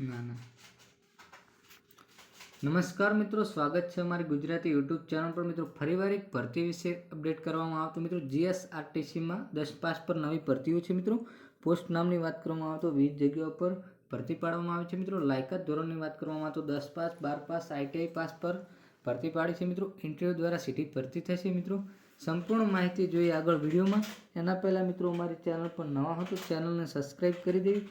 ના ના નમસ્કાર મિત્રો, સ્વાગત છે અમારી ગુજરાતી યુટ્યુબ ચેનલ પર। મિત્રો ફરીવાર એક ભરતી વિશે અપડેટ કરવામાં આવે તો મિત્રો જીએસઆરટીસીમાં 10 પાસ પર નવી ભરતીઓ છે। મિત્રો પોસ્ટ નામની વાત કરવામાં આવે તો 20 જગ્યાઓ પર ભરતી પાડવામાં આવી છે। મિત્રો લાયકાત ધોરણની વાત કરવામાં આવે તો 10 પાસ, 12 પાસ, આઈટીઆઈ પાસ પર ભરતી પાડી છે। મિત્રો ઇન્ટરવ્યૂ દ્વારા સીધી ભરતી થશે। મિત્રો સંપૂર્ણ માહિતી જોઈએ આગળ વિડીયોમાં। એના પહેલાં મિત્રો અમારી ચેનલ પર નવા હો તો ચેનલને સબસ્ક્રાઈબ કરી દેવી,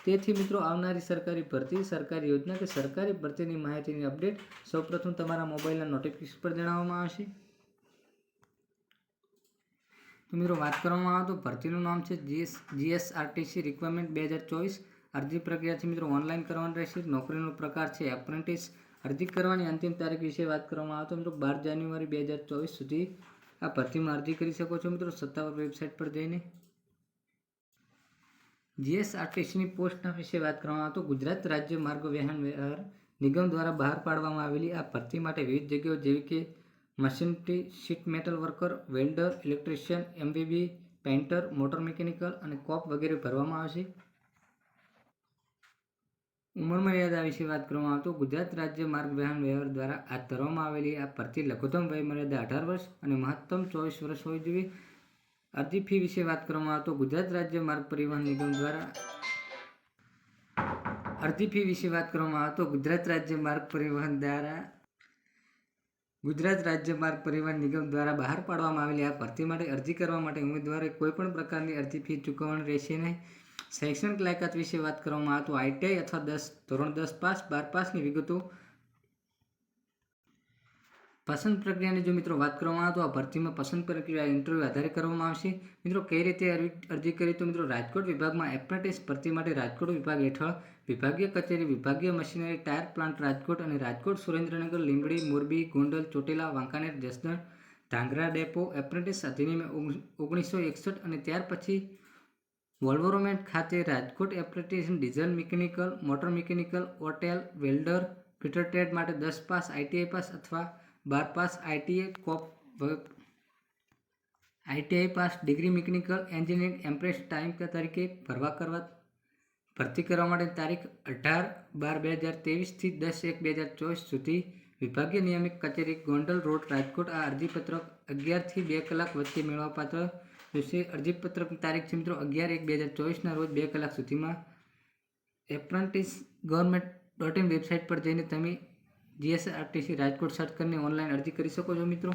તેથી મિત્રો આવનારી સરકારી ભરતી, સરકારી યોજના કે સરકારી ભરતીની માહિતીની અપડેટ સૌપ્રથમ તમારા મોબાઈલના નોટિફિકેશન પર જણાવવામાં આવશે। તો મિત્રો વાત કરવામાં આવે તો ભરતીનું નામ છે જીએસઆરટીસી રિક્વાયરમેન્ટ 2024। અરજી પ્રક્રિયા છે મિત્રો ઓનલાઈન કરવાની રહેશે। નોકરીનો પ્રકાર છે એપ્રેન્ટિસ। અરજી કરવાની અંતિમ તારીખ વિશે વાત કરવામાં આવે તો મિત્રો 12 જાન્યુઆરી 2024 સુધી આ ભરતીમાં અરજી કરી શકો છો। મિત્રો સત્તાવાર વેબસાઇટ પર જઈને જીએસઆરટીસીની પોસ્ટના વિશે વાત કરવામાં આવે તો ગુજરાત રાજ્ય માર્ગ વાહન વ્યવહાર નિગમ દ્વારા બહાર પાડવામાં આવેલી આ ભરતી માટે વિવિધ જગ્યાઓ જેવી કે machinery, sheet metal worker, welder, electrician, MBB, painter, motor mechanical અને કોપ વગેરે ભરવામાં આવશે। ઉંમર મર્યાદા વિશે વાત કરવામાં આવે તો ગુજરાત રાજ્ય માર્ગ વાહન વ્યવહાર દ્વારા હાથ ધરવામાં આવેલી આ ભરતી લઘુત્તમ વય મર્યાદા 18 વર્ષ અને મહત્તમ 24 વર્ષ હોવી જોઈએ। અરજી ફી વિશે વાત કરવામાં આવે તો ગુજરાત રાજ્ય માર્ગ પરિવહન નિગમ દ્વારા ગુજરાત રાજ્ય માર્ગ પરિવહન નિગમ દ્વારા બહાર પાડવામાં આવેલી આ ભરતી માટે અરજી કરવા માટે ઉમેદવારોએ કોઈપણ પ્રકારની અરજી ફી ચૂકવવાની રહેશે નહીં। શૈક્ષણિક લાયકાત વિશે વાત કરવામાં આવે તો આઈટીઆઈ અથવા ધોરણ 10 પાસ, 12 પાસની વિગતો। પસંદ પ્રક્રિયાની જો મિત્રો વાત કરવામાં આવે તો આ ભરતીમાં પસંદ પ્રક્રિયા ઇન્ટરવ્યૂ આધારે કરવામાં આવશે। મિત્રો કઈ રીતે અરજી કરી તો મિત્રો રાજકોટ વિભાગમાં એપ્રેન્ટિસ ભરતી માટે રાજકોટ વિભાગ હેઠળ વિભાગીય કચેરી, વિભાગીય મશીનરી, ટાયર પ્લાન્ટ રાજકોટ અને રાજકોટ, સુરેન્દ્રનગર, લીંબડી, મોરબી, ગોંડલ, ચોટીલા, વાંકાનેર, જસદણ, ધાંગધ્રા ડેપો એપ્રેન્ટિસ અધિનિયમ 1961 અને ત્યાર પછી વોલ્વોરોમેન્ટ ખાતે Rajkot apprentice diesel mechanical, motor mechanical, hotel, welder, fitter trade માટે 10 પાસ, આઈટીઆઈ પાસ અથવા 12 pass, ITI pass, degree mechanical engineering apprentice time તરીકે ભરતી કરવા માટે તારીખ 18/12/2023 થી 10/1/2024 સુધી વિભાગીય નિયામક કચેરી, ગોંડલ રોડ, રાજકોટ। આ અરજીપત્રક 11 થી 2 કલાક વચ્ચે મેળવવાપાત્ર રહેશે। અરજીપત્રકની તારીખ છે મિત્રો 11/1/2024ના રોજ 2 કલાક સુધીમાં apprentice-government.in વેબસાઇટ પર જઈને તમે જીએસઆરટીસી રાજકોટ સર્ચ કરીને ઓનલાઈન અરજી કરી શકો છો। મિત્રો